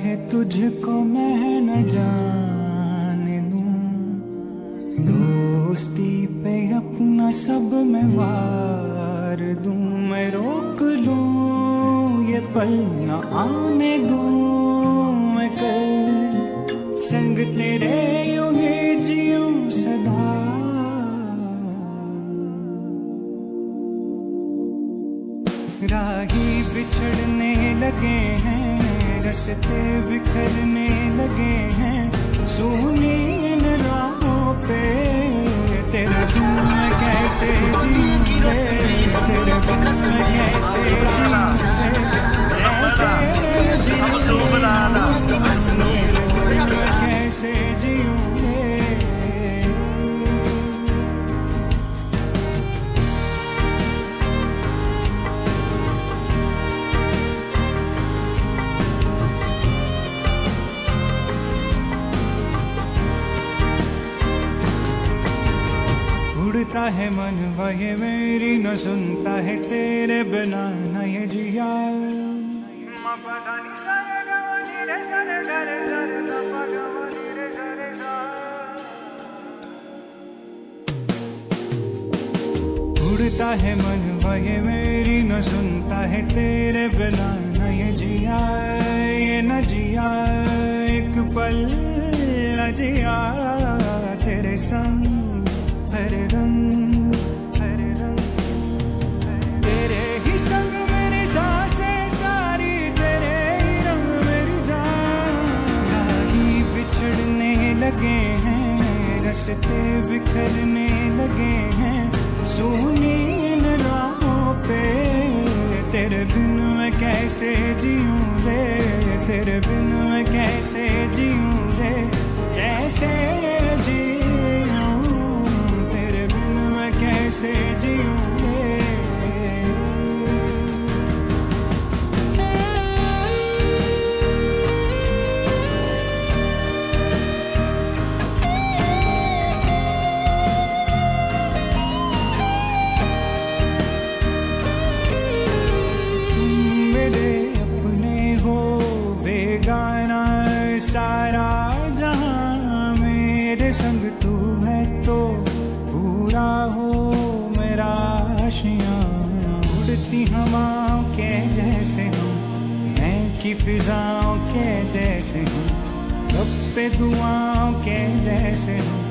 चाहे तुझको मैं न जाने दूं, दोस्ती पे अपना सब मैं वार दूं। मैं रोक लूं ये पल न आने दूं, मैं कल संग तेरे यूं ही जीऊं सदा। राही बिछड़ने लगे हैं, रास्ते बिखरने लगे हैं, सुनी इन राहों पे तेरे बिन मैं कैसे जीऊं, तेरे बिन मैं कैसे कैसे जीऊं। उड़ता है मन वह मेरी न सुनता है तेरे बिना न ये जिया। उड़ता है मन वह मेरी न सुनता है तेरे बिना न ये जिया, ये न जिया एक पल न जिया तेरे संग। हरे रंग तेरे ही संग मेरी सांसें सारी, तेरे ही रंग मेरी जान। राही बिछड़ने लगे हैं, रास्ते बिखरने लगे हैं, सुनी इन राहों पे तेरे बिन मैं कैसे जीऊं रे, तेरे बिन मैं कैसे जीऊं रे, कैसे जीऊं, कैसे जीऊं रे। तुम मेरे अपने हो बेगाना सारा जहां, मेरे संग तू है तो पूरा हो मेरा आशियां। उड़ती हवाओं के जैसे हम, महकी फिजाओं के जैसे हम, गप्पे दुआओं के जैसे हम,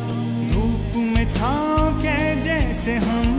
धूप में छाँव के जैसे हम।